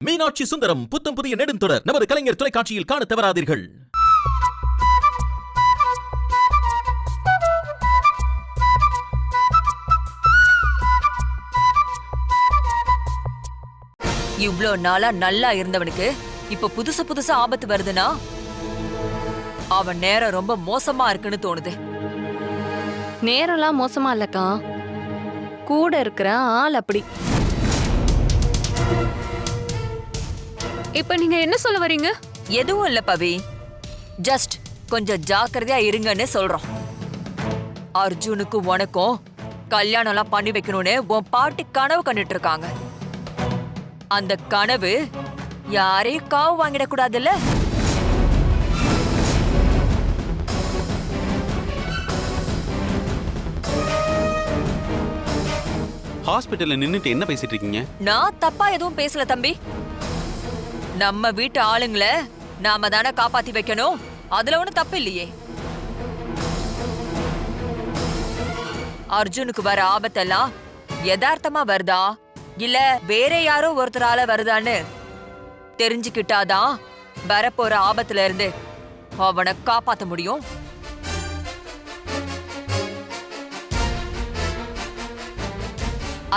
மீனாட்சி சுந்தரம் புத்தம் புதிய நெடுந்தொடர் நமது கலைஞர் தொலைக்காட்சியில் காண தவறாதீர்கள். இவ்ளோ நாளா நல்லா இருந்தவனுக்கு இப்ப புதுசா ஆபத்து வருதுன்னா அவன் நேரம் ரொம்ப மோசமா இருக்குன்னு தோணுது. நேரம்லாம் மோசமா இல்லக்கா, கூட இருக்கிற ஆள் அப்படி. இப்ப நீங்க என்ன சொல்ல வரீங்க? எதுவும் இல்ல பவி, ஜஸ்ட் கொஞ்சம் ஜாக்கிரதையா இருங்கன்னு சொல்றோம். அர்ஜுனுக்கு உனக்கும் கல்யாணம் எல்லாம் பண்ணி வைக்கணும்னு உன் பாட்டி கனவு கண்டுட்டு இருக்காங்க. அந்த கனவு யாரையும் காவு வாங்கிடக்கூடாதுல்ல. ஹாஸ்பிடல்ல நின்னுட்டு என்ன பேசிட்டு இருக்கீங்க? நான் தப்பா எதுவும் பேசல தம்பி. நம்ம வீட்டு ஆளுங்களை நாம தானே காப்பாத்தி வைக்கணும், அதுல ஒண்ணும் தப்பு இல்லையே. அர்ஜுனுக்கு வர ஆபத்தெல்லாம் யதார்த்தமா வருதா இல்ல வேற யாரோ ஒருத்தரால வருதான்னு தெரிஞ்சுக்கிட்டாதான் வரப்போற ஆபத்துல இருந்து அவனை காப்பாத்த முடியும்.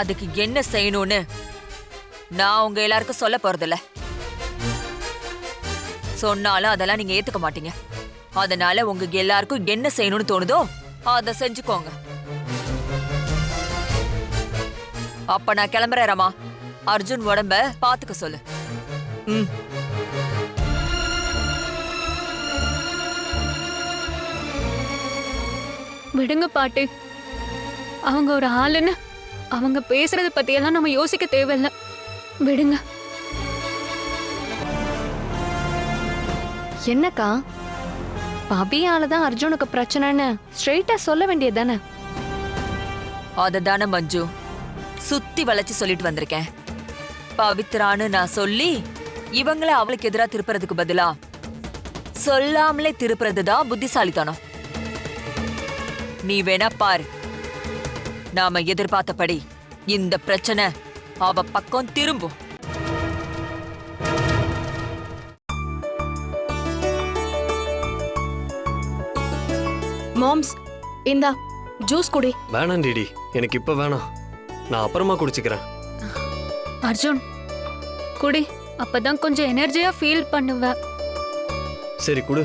அதுக்கு என்ன செய்யணும்னு நான் உங்க எல்லாருக்கும் சொல்ல போறதில்ல. சொன்னாலும் அதெல்லாம் நீங்க ஏத்துக்க மாட்டீங்க. அதனால உங்க எல்லாருக்கும் என்ன செய்யணும்னு தோணுதோ அத செஞ்சுக்கோங்க. அப்ப நான் கிளம்புறேன் ரமா. அர்ஜுன் உடம்ப பாத்துக்க சொல்லு. விடுங்க பாட்டி, அவங்க ஒரு ஆளுன்னு அவங்க பேசுறத பத்தியெல்லாம் நம்ம யோசிக்க தேவையில்ல. விடுங்க. என்னக்கா, பபியால தான் அர்ஜுனுக்கு பிரச்சனைன்னு ஸ்ட்ரெயிட்டா சொல்ல வேண்டியது தானே? அததானே மஞ்சு சுத்தி வளைச்சு சொல்லிட்டு வந்திருக்கேன். பவித்ரான்னு நான் சொல்லி இவங்கள அவளுக்கு எதிரா திருப்புறதுக்கு பதிலா சொல்லாமலே திருப்புறதுதான் புத்திசாலித்தனம். நீ வேணா பாரு, நாம எதிர்பார்த்தபடி இந்த பிரச்சனை அவ பக்கம் திரும்பும். மாம்ஸ், இந்தா ஜூஸ் குடி. வேணாம் டிடி, எனக்கு இப்ப வேணாம், நான் அப்புறமா குடிச்சுக்கிறேன். அர்ஜுன் குடி, அப்பதான் கொஞ்சம் எனர்ஜியா ஃபீல் பண்ணுவ. சரி குடு.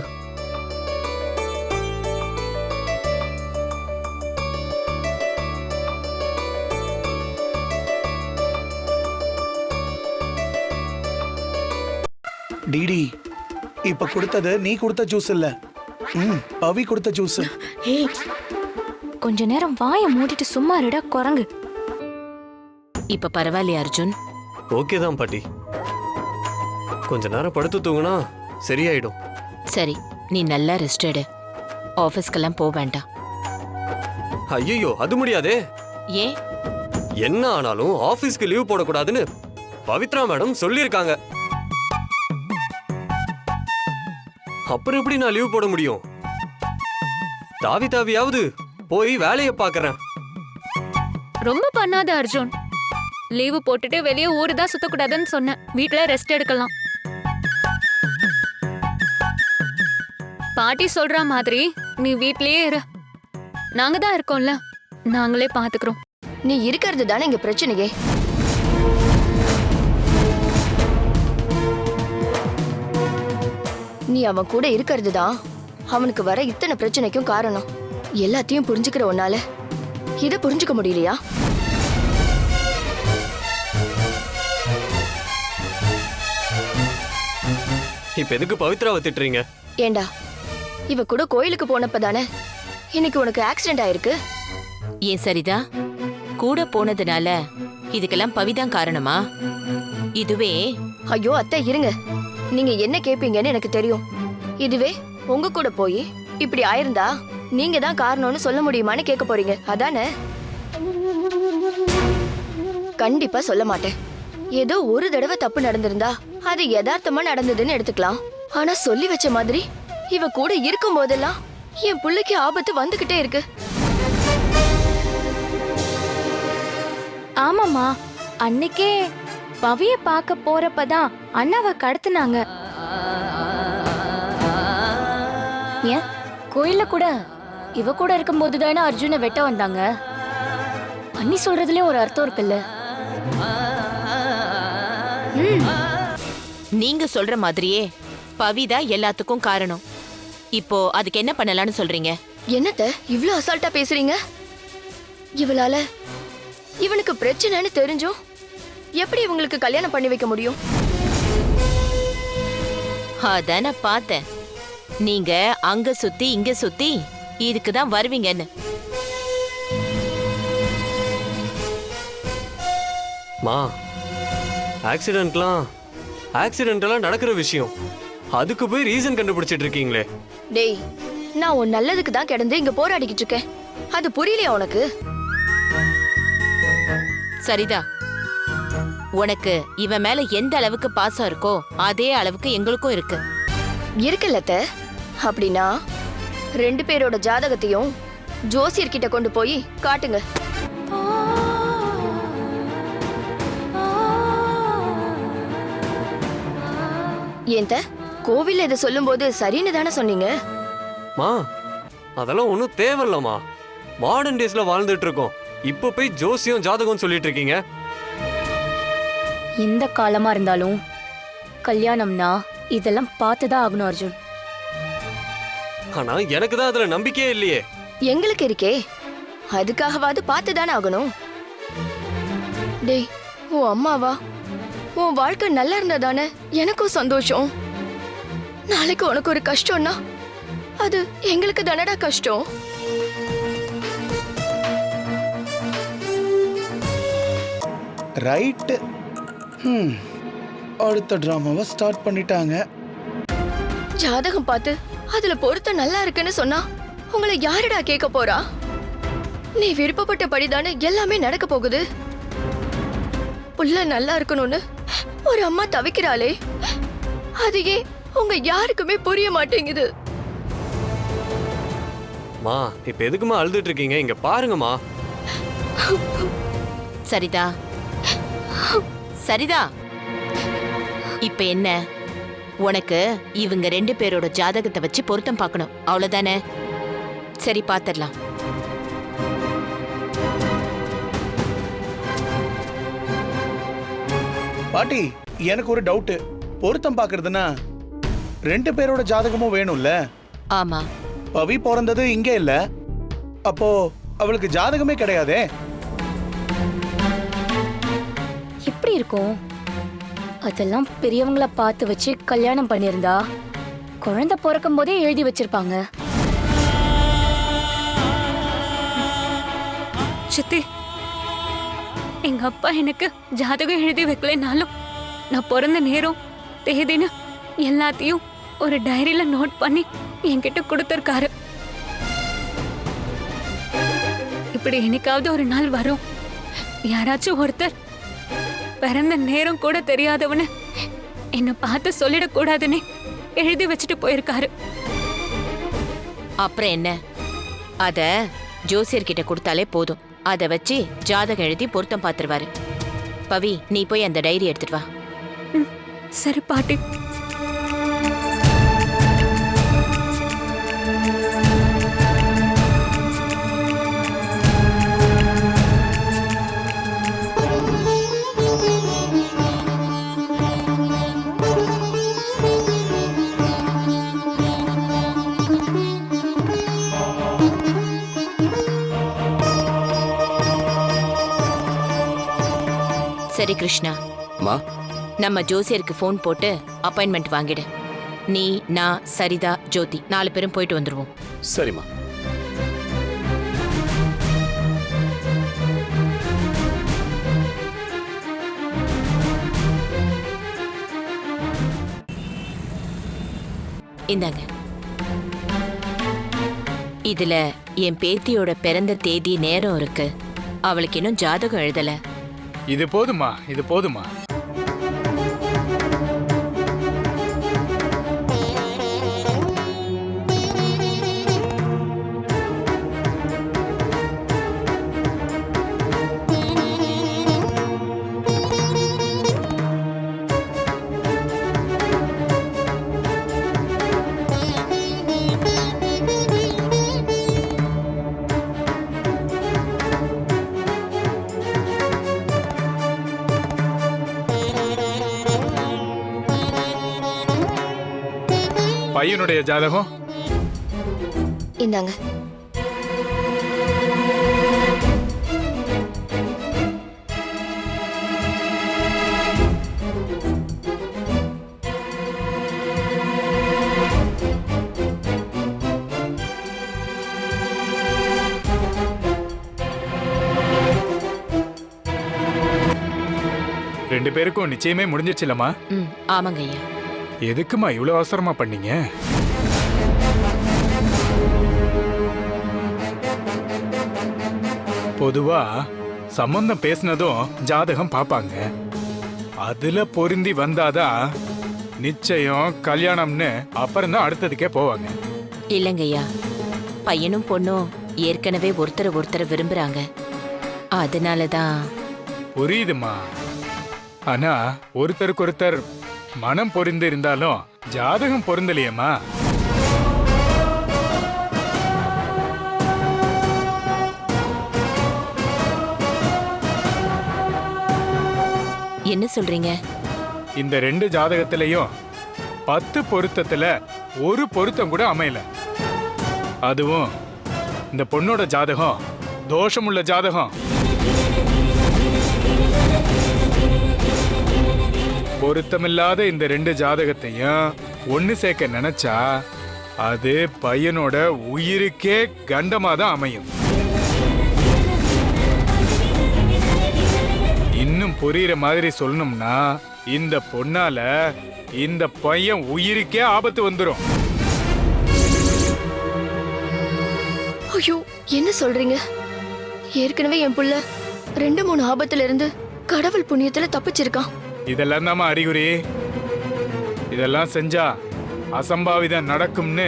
டிடி, இப்ப கொடுத்தது நீ கொடுத்த ஜூஸ் இல்ல, பவி கொடுத்த ஜூஸ். ஏய், கொஞ்ச நேரம் வாய மூடிட்டு சும்மா இருடா குரங்கு. இப்ப பரவாயில்லையா அர்ஜுன்? ஓகே தான் பாட்டி, கொஞ்ச நேரம் படுத்து தூங்குனா சரியாயிடும். சரி, நீ நல்லா ரெஸ்ட் எடு. ஆபீஸ்க்கெல்லாம் போக வேண்டாம். ஐயோ, அது முடியாதே. ஏன்? என்ன ஆனாலும் ஆபீஸ்க்கு லீவ் போடக்கூடாதுன்னு பவித்ரா மேடம் சொல்லியிருக்காங்க. அப்புறம் எப்படி நான் லீவ் போட முடியும்? தாவியாவது போய் வேலையை பாக்குறேன். ரொம்ப பண்ணாத அர்ஜுன். லீவு போட்டுட்டு வெளியே ஊருதான் சுத்தக்கூடாதுன்னு சொன்னேன். வீட்டுல ரெஸ்ட் எடுக்கலாம். பாட்டி சொல்ற மாதிரி நீ வீட்லயே இரு. நாங்க தான் இருக்கோம்ல, நாங்களே பாத்துக்கிறோம். நீ இருக்கிறது தானே இங்க பிரச்சனையே. நீ அவன் கூட இருக்கிறது தான் அவனுக்கு வர இத்தனை பிரச்சனைக்கும் காரணம். எல்லாத்தையும் புரிஞ்சுக்கிற உன்னால இத புரிஞ்சுக்க முடியலையா? இப்ப எதுக்கு பவித்ராவை திட்டுறீங்க? ஏண்டா, இவ கூட கோயிலுக்கு போனப்பதானே இன்னைக்கு உனக்கு ஆக்சிடென்ட் ஆயிருக்கு. ஏன் சரிதா, கூட போனதுனால இதுக்கெல்லாம் பவிதான் காரணமா? இதுவே ஐயோ அத்தை இருங்க, நீங்க என்ன கேப்பீங்கன்னு எனக்கு தெரியும். இதுவே உங்க கூட போய் இப்படி ஆயிருந்தா நீங்க தான் காரணம்னு சொல்ல முடியுமான்னு கேட்க போறீங்க, அதானே? கண்டிப்பா சொல்ல மாட்டேன். ஏதோ ஒரு தடவை தப்பு நடந்திருந்தா அது யதார்த்தமா நடந்ததுன்னு எடுத்துக்கலாம். ஆனா சொல்லி வச்ச மாதிரி இவ கூட இருக்கும் போதெல்லாம் என் புள்ளைக்கு ஆபத்து வந்துகிட்டே இருக்கு. ஆமாமா, அன்னைக்கே பவிய பார்க்க போறப்பதான் அண்ணாவை கடத்துனாங்க. ஏன் கோயில்ல கூட இவ கூட இருக்கும்போது தானே அர்ஜுனை வெட்ட வந்தாங்க. அண்ணி சொல்றதுலயும் ஒரு அர்த்தம் இருக்குல்ல. நீங்க சொல்ற மாதிரியே பவிதா எல்லாத்துக்கும் காரணம். இப்போ அதுக்கு என்ன பண்ணலாம்னு சொல்றீங்க? என்னத்த இவ்ளோ அசால்ட்டா பேசுறீங்க? இவளால இவனுக்கு பிரச்சனைன்னு தெரிஞ்சும் எப்படி இவங்களுக்கு கல்யாணம் பண்ணி வைக்க முடியும்? அதான பார்த்தேன். நீங்க அங்க சுத்தி இங்க சுத்தி இதுக்கு தான் வருவீங்கன்னு. மா, ஆக்சிடென்ட்லாம் நடக்கிற விஷயம். அதுக்கு போய் ரீசன் கண்டுபிடிச்சிட்டு இருக்கீங்களே. டேய், நான் உன் நல்லதுக்கு தான் கிடந்து இங்க போராடிக்கிட்டு இருக்கேன். அது புரியலையா உனக்கு? சரிதா, உனக்கு இவன் மேல எந்த அளவுக்கு பாசம் இருக்கோ அதே அளவுக்கு எங்களுக்கும் இருக்கு. இருக்குல்லத்த. அப்படின்னா 2 பேரோட ஜாதகத்தையும் ஜோசியர்கிட்ட கொண்டு போய் காட்டுங்க. ஏன்த கோவில்ல இதை சொல்லும்போது சரின்னு தானே சொன்னீங்க? மா, அதெல்லாம் ஒன்றும் தேவையில்லம்மா. மாடர்ன் டேஸ்ல வாழ்ந்துட்டு இருக்கோம். இப்போ போய் ஜோசியம் ஜாதகம் சொல்லிட்டு இருக்கீங்க. எந்த காலமா இருந்தாலும் கல்யாணம்னா இதெல்லாம் பார்த்துதான் ஆகணும் அர்ஜுன். ஆனா எனக்கு தான் அதுல நம்பிக்கையே இல்லையே. எங்களுக்கு இருக்கே, அதுக்காகவாது பார்த்துதானே ஆகணும். டேய், உன் அம்மாவா உன் வாழ்க்கை நல்லா இருந்தா தானே எனக்கும் சந்தோஷம். நாளைக்கு உனக்கு ஒரு கஷ்டம்னா அது எங்களுக்கு தானடா கஷ்டம். ரைட். அடுத்த டிராமாவை ஸ்டார்ட் பண்ணிட்டாங்க. ஜாதகம் பார்த்து அதுல பொருத்தம் நல்லா இருக்குன்னு சொன்னா உங்களை யாருடா கேட்க போறா? நீ விருப்பப்பட்டபடிதானே எல்லாமே நடக்க போகுது. புள்ள நல்லா இருக்கணும்னு ஒரு அம்மா தவிக்கிறாளே, அது ஏன் உங்க யாருக்குமே புரிய மாட்டேங்குது. மா, இப்ப எதுக்குமா அழுதுட்டு இருக்கீங்க? இங்க பாருங்கம்மா. சரிதா, சரிதா, இப்ப என்ன? உனக்கு இவங்க 2 பேரோட ஜாதகத்தை வச்சு பொருத்தம் பார்க்கணும், அவ்வளவுதானே? சரி, பாத்திரலாம். பாட்டி, எனக்கு ஒரு டவுட். பொருத்தம் பாக்குறதுன்னா 2 பேரோட ஜாதகமும் வேணும்ல? ஆமா. பவி பிறந்தது இங்கே இல்ல, அப்போ அவளுக்கு ஜாதகமே கிடையாதே. எப்படி இருக்கும்? அதெல்லாம் பெரியவங்கள பார்த்து வச்சு கல்யாணம் பண்ணிருந்தா குழந்தை பிறக்கும் போதே எழுதி வச்சிருப்பாங்க. சித்தி, எங்க அப்பா எனக்கு ஜாதகம் எழுதி வைக்கலைனாலும் நான் பிறந்த நேரம் தேதின்னு எல்லாத்தையும் ஒரு டைரியில நோட் பண்ணி என்கிட்ட கொடுத்திருக்காரு. இப்படி என்னைக்காவது ஒரு நாள் வரும், யாராச்சும் ஒருத்தர் பிறந்த நேரம் கூட தெரியாதவனு என்ன பார்த்து சொல்லிடக்கூடாதுன்னு எழுதி வச்சுட்டு போயிருக்காரு. அப்புறம் என்ன? அத ஜோசியர்கிட்ட கொடுத்தாலே போதும். அதை வச்சு ஜாதகம் எழுதி பொருத்தம் பார்த்துருவாரு. பவி, நீ போய் அந்த டைரி எடுத்துட்டு வா. சரி பாட்டி. சரி கிருஷ்ணா, மா, நம்ம ஜோசியருக்கு ஃபோன் போட்டு அப்பாயின்மெண்ட் வாங்கிடு. நீ, நான், சரிதா, ஜோதி 4 பேரும் போயிட்டு வந்துருவோம். சரிம்மா. இந்தாங்க. இதுல என் பேத்தியோட பிறந்த தேதி நேரம் இருக்கு. அவளுக்கு இன்னும் ஜாதகம் எழுதல. இது போதுமா, இது போதுமா? பையனுடைய ஜாதகம்? இந்தாங்க. ரெண்டு பேருக்கும் நிச்சயமே முடிஞ்சிருச்சுலம்மா? ம் ஆமாங்க ஐயா. எதுக்குமா இவ்வளவு அவசரமா பண்ணீங்க? பொதுவா சம்பந்தம் பேசினதும் ஜாதகம் பார்ப்பாங்க. அதுல பொருந்தி வந்தாதான் நிச்சயம் கல்யாணம்னு அப்புறம் தான் அடுத்ததுக்கே போவாங்க. இல்லைங்க ஐயா, பையனும் பொண்ணும் ஏற்கனவே ஒருத்தர் விரும்புறாங்க. அதனால தான். புரியுதுமா. ஆனா ஒருத்தருக்கு மனம் பொருந்து இருந்தாலும் ஜாதகம் பொருந்தலையேம்மா. என்ன சொல்றீங்க? இந்த 2 ஜாதகத்திலையும் 10 பொருத்தத்துல ஒரு பொருத்தம் கூட அமையல. அதுவும் இந்த பொண்ணோட ஜாதகம் தோஷமுள்ள ஜாதகம். பொருத்தமில்லாத இந்த 2 ஜாதகத்தையும் ஒன்னு சேர்க்க நினைச்சா அது பையனோட உயிருக்கே கண்டமா தான் அமையும். இன்னும் புரியுற மாதிரி சொல்லணும்னா இந்த பொண்ணால இந்த பையன் உயிருக்கே ஆபத்து வந்துடும். ஐயோ, என்ன சொல்றீங்க? ஏற்கனவே என் புள்ள 2-3 ஆபத்துல இருந்து கடவுள் புண்ணியத்துல தப்பிச்சிருக்கான். இதெல்லாம் தாமா அறிகுறி. இதெல்லாம் செஞ்சா அசம்பாவிதம் நடக்கும்னு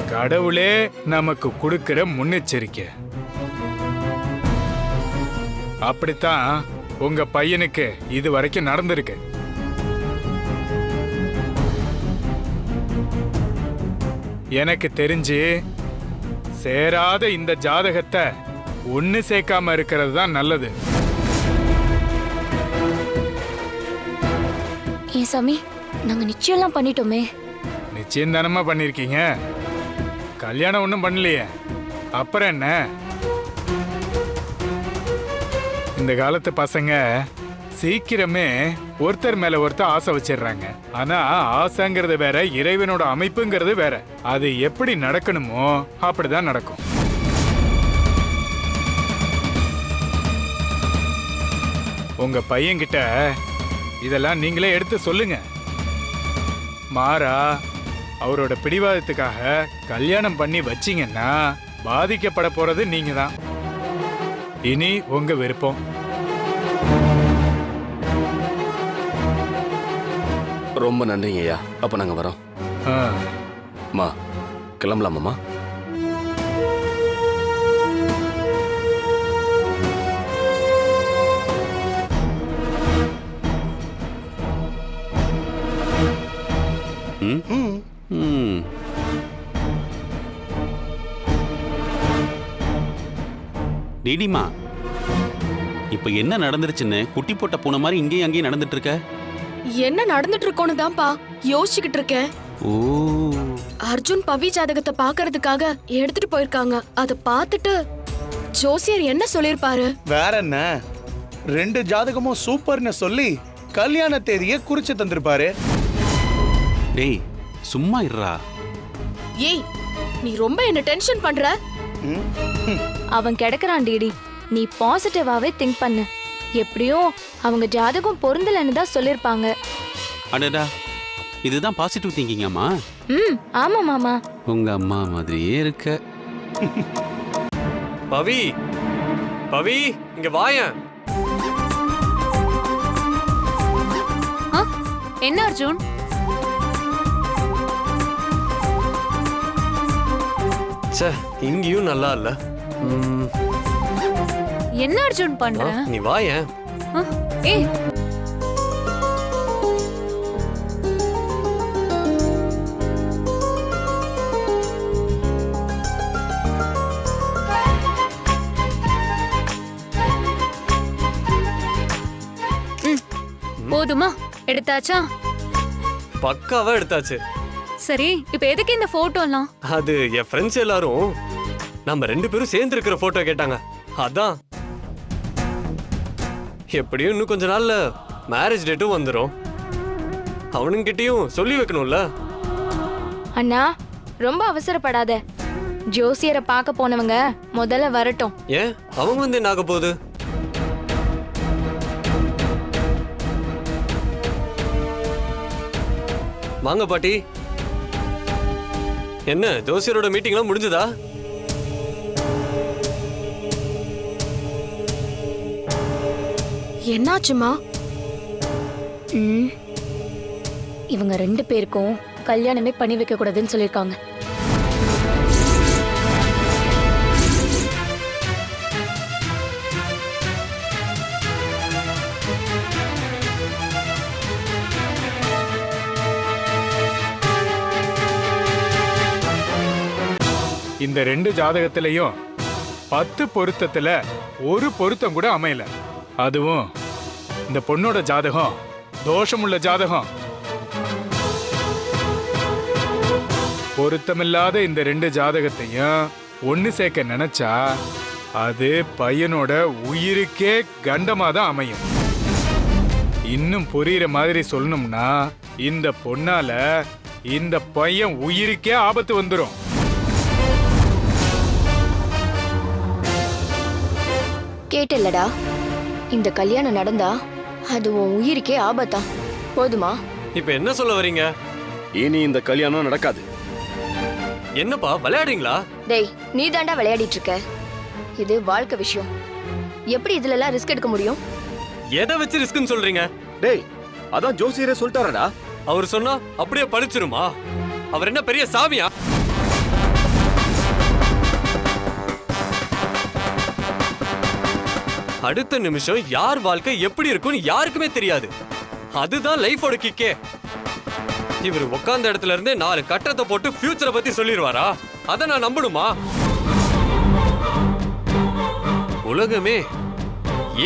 கடவுளே நமக்கு கொடுக்கிற முன்னெச்சரிக்கை. அப்படித்தான் உங்க பையனுக்கு இது வரைக்கும் நடந்திருக்கு. எனக்கு தெரிஞ்சு சேராத இந்த ஜாதகத்தை ஒன்னு சேர்க்காம இருக்கிறது தான் நல்லது. ஏன் சாமி, நாங்க நிச்சயம்லாம் பண்ணிட்டோமே. நிச்சயம் தானமா பண்ணிருக்கீங்க, கல்யாணம் ஒன்றும் பண்ணலையே. அப்புறம் என்ன? இந்த காலத்து பசங்க சீக்கிரமே ஒருத்தர் மேல ஒருத்தர் ஆசை வச்சிடுறாங்க. ஆனா ஆசைங்கிறது வேற, இறைவனோட அமைப்புங்கிறது வேற. அது எப்படி நடக்கணுமோ அப்படிதான் நடக்கும். உங்க பையன்கிட்ட இதெல்லாம் நீங்களே எடுத்து சொல்லுங்க. மாறா அவரோட பிடிவாதத்துக்காக கல்யாணம் பண்ணி வச்சீங்கன்னா பாதிக்கப்பட போறது நீங்க தான். இனி உங்க விருப்பம். ரொம்ப நன்றிங்க ஐயா. அப்ப நாங்க வரோம். மா கிளம்பலாமாம்மா? டிடிமா, இப்ப என்ன நடந்துருச்சுன்னு குட்டி போட்ட பூனை மாதிரி இங்கேயும் அங்கேயும் நடந்துட்டு இருக்க? என்ன நடந்துட்டு இருக்கோன்னு தான்ப்பா யோசிச்சுக்கிட்டு இருக்கேன். ஓ, அர்ஜுன் பவி ஜாதகத்தை பாக்குறதுக்காக எடுத்துட்டு போயிருக்காங்க. அத பார்த்துட்டு ஜோசியர் என்ன சொல்லிருப்பாரு? வேற என்ன, 2 ஜாதகமும் சூப்பர்னு சொல்லி கல்யாண தேதியை குறிச்சு தந்திருப்பாரு. டேய் சும்மா இருடா. ஏய், நீ ரொம்ப என்ன டென்ஷன் பண்ற. அவன் கிடக்குறான் டிடி, நீ பாசிட்டிவாவே திங்க் பண்ணு. எப்படியும் அவங்க ஜாதகம் பொருந்தலன்னு தான் சொல்லிருப்பாங்க. அடடா, இதுதான் பாசிட்டிவ் திங்கிங் அம்மா. ஆமா மாமா, உங்க அம்மா மாதிரியே இருக்க. பவி, பவி இங்க வாயேன். என்ன அர்ஜுன்? ச்சே, இங்கேயும் நல்லா இல்ல. என்ன அர்ஜுன் பண்ற? நீ வாயேன். ஏய், போதுமா? எடுத்தாச்சா? பக்காவா எடுத்தாச்சு. சரி இப்ப எதுக்கு இந்த போட்டோலாம்? அது என் ஃப்ரெண்ட்ஸ் எல்லாரும் நம்ம 2 பேரும் சேர்ந்து இருக்கிற போட்டோ கேட்டாங்க. அதான். எப்படியும் இன்னும் கொஞ்ச நாள்ல மேரேஜ் டேட்டும் வந்துடும். அவனுங்கிட்டயும் சொல்லி வைக்கணும்ல. அண்ணா ரொம்ப அவசரப்படாத. ஜோசியரை பார்க்க போனவங்க முதல்ல வரட்டும். ஏன் அவங்க வந்து என்ன ஆக போகுது? வாங்க பாட்டி. என்ன ஜோசியரோட மீட்டிங்லாம் முடிஞ்சதா? என்னாச்சுமா? இவங்க 2 பேருக்கும் கல்யாணமே பண்ணி வைக்க கூடாதுன்னு சொல்லிருக்காங்க. இந்த 2 ஜாதகத்திலையும் 10 பொருத்தத்துல ஒரு பொருத்தம் கூட அமையல. அதுவும் இந்த பொண்ணோட ஜாதகம் தோஷமுள்ள ஜாதகம். பொருத்தமில்லாத இந்த 2 ஜாதகத்தையும் ஒன்னு சேர்க்க நினைச்சா அது பையனோட உயிருக்கே கண்டமா தான் அமையும். இன்னும் புரியுற மாதிரி சொல்லணும்னா இந்த பொண்ணால இந்த பையன் உயிருக்கே ஆபத்து வந்துடும். கேட்டல்லடா, இந்த கல்யாணம் நடந்தா அது உன் உயிருக்கே ஆபத்தா. போதுமா? இப்ப என்ன சொல்ல வரீங்க? இனி இந்த கல்யாணம் நடக்காது. என்னப்பா விளையாடுறீங்களா? டேய், நீ தாண்டா விளையாடிட்டு இருக்க. இது வாழ்க்கை விஷயம். எப்படி இதுல எல்லாம் ரிஸ்க் எடுக்க முடியும்? எதை வச்சு ரிஸ்க்னு சொல்றீங்க? டேய், அதான் ஜோசியரே சொல்லிட்டாரடா. அவர் சொன்னா அப்படியே பழிச்சிருமா? அவர் என்ன பெரிய சாமியா? அடுத்த நிமிஷம் யார் வாழ்க்கை எப்படி இருக்கும்னு யாருக்குமே தெரியாது. அதுதான் லைஃபோட கிக்கே. இவர் உட்கார்ந்த இடத்துல இருந்தே 4 கட்டத்தை போட்டு ஃபியூச்சரை பத்தி சொல்லிடுவாரா? அதை நான் நம்பணுமா? உலகமே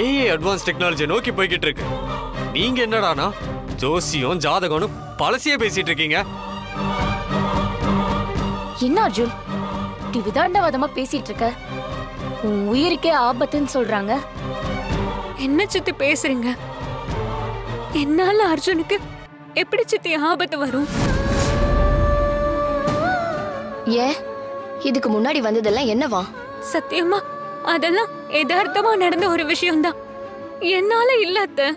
ஏஐ அட்வான்ஸ் டெக்னாலஜி நோக்கி போய்கிட்டு இருக்கு. நீங்க என்னடானா ஜோசியம் ஜாதகம்னு பழசியே பேசிட்டு இருக்கீங்க. என்ன அர்ஜுன் இப்படி விதாண்டவாதமா பேசிட்டு இருக்க? உன் உயிருக்கே ஆபத்துன்னு சொல்றாங்க. என்ன சித்தி பேசுறீங்க? என்னால அர்ஜுனுக்கு எப்படி சித்தி ஆபத்து வரும்? ஏன் இதுக்கு முன்னாடி வந்ததெல்லாம் என்னவா? சத்தியமா அதெல்லாம் யதார்த்தமா நடந்த ஒரு விஷயம்தான். என்னால இல்ல அத்தை.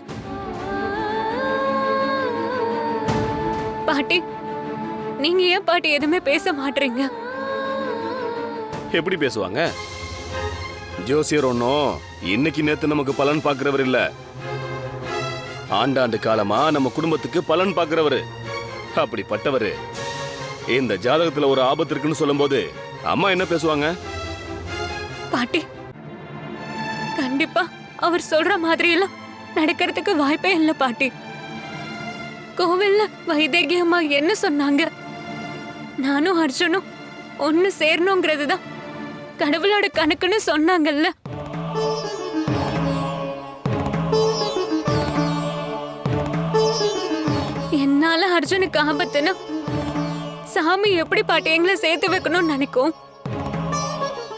பாட்டி, நீங்க ஏன் பாட்டி எதுவுமே பேச மாட்டீங்க? எப்படி பேசுவாங்க? ஜோசியர் ஒன்னும் இன்னைக்கு நேத்து நமக்கு பலன் பார்க்கிறவர் இல்ல. ஆண்டாண்டு காலமா நம்ம குடும்பத்துக்கு பலன் பார்க்கிறவரு. அப்படிப்பட்டவரு இந்த ஜாதகத்துல ஒரு ஆபத்து இருக்குன்னு சொல்லும்போது அம்மா என்ன பேசுவாங்க? பாட்டி, கண்டிப்பா அவர் சொல்ற மாதிரி எல்லாம் நடக்கிறதுக்கு வாய்ப்பே இல்ல பாட்டி. கோவில்ல வைதேகி அம்மா என்ன சொன்னாங்க? நானும் அர்ஜுனும் ஒன்னு சேரணுங்கிறது தான் கடவுளோட கணக்குன்னு சொன்னாங்கல்ல. என்னால அர்ஜுனுக்கு ஆபத்துன்னா சாமி எப்படி பாட்டி எங்களை சேர்த்து வைக்கணும்னு நினைக்கும்.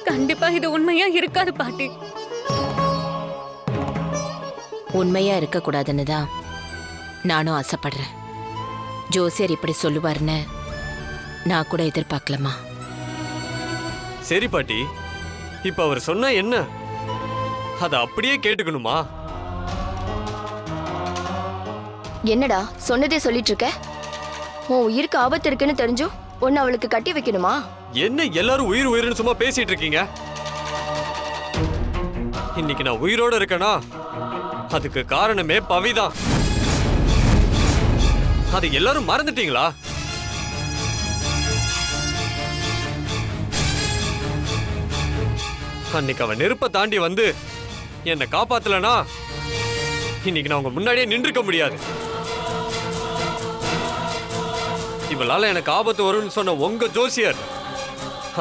கண்டிப்பா இது உண்மையா இருக்காது பாட்டி. உண்மையா இருக்க கூடாதுன்னு தான் நானும் ஆசைப்படுறேன். ஜோசியர் இப்படி சொல்லுவாருன்னு நான் கூட எதிர்பார்க்கலமா. சரி பாட்டி, இப்ப அவர் சொன்னா என்ன? அத அப்படியே கேட்டுக்கணுமா? என்னடா சொன்னதே சொல்லிட்டு இருக்க? உன் உயிருக்கு ஆபத்து இருக்குன்னு தெரிஞ்சும் உன்னை அவளுக்கு கட்டி வைக்கணுமா? என்ன எல்லாரும் உயிர் உயிர்னு சும்மா பேசிட்டு இருக்கீங்க? இன்னைக்கு நான் உயிரோட இருக்கேனா அதுக்கு காரணமே பவிதான். அது எல்லாரும் மறந்துட்டீங்களா? அன்னைக்கு அவன் நெருப்பை தாண்டி வந்து என்னை காப்பாத்தலனா இன்னைக்கு நான் உங்க முன்னாடியே நின்றுக்க முடியாது. இவளால எனக்கு ஆபத்து வரும்னு சொன்ன உங்க ஜோசியர்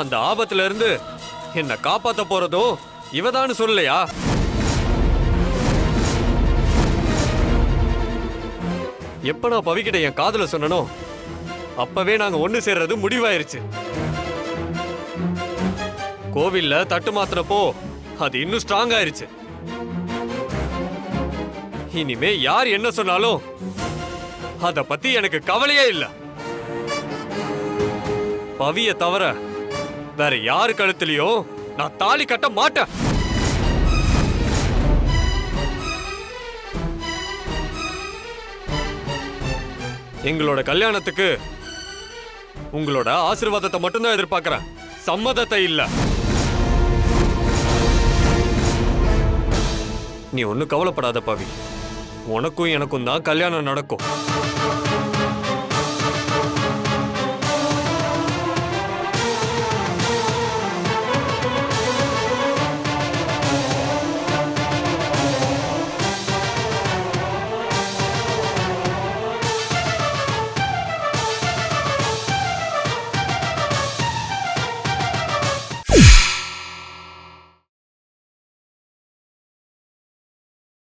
அந்த ஆபத்துல இருந்து என்னை காப்பாத்த போறதும் இவதான்னு சொல்லலையா? எப்ப நான் பவிக்கிட்ட என் காதல சொன்னனோ அப்பவே நாங்க ஒண்ணு சேர்றது முடிவாயிருச்சு. கோவில்ல தட்டு மாத்தினப்போ அது இன்னும் ஸ்ட்ராங் ஆயிருச்சு. இனிமே யார் என்ன சொன்னாலும் அத பத்தி எனக்கு கவலையே இல்ல. பவிய தவிர வேற யாரு கழுத்துலயும் நான் தாலி கட்ட மாட்டேன். எங்களோட கல்யாணத்துக்கு உங்களோட ஆசீர்வாதத்தை மட்டும்தான் எதிர்பார்க்கிறேன், சம்மதத்தை இல்ல. நீ ஒன்னும் கவலைப்படாத பவி, உனக்கும் எனக்கும் தான் கல்யாணம் நடக்கும்.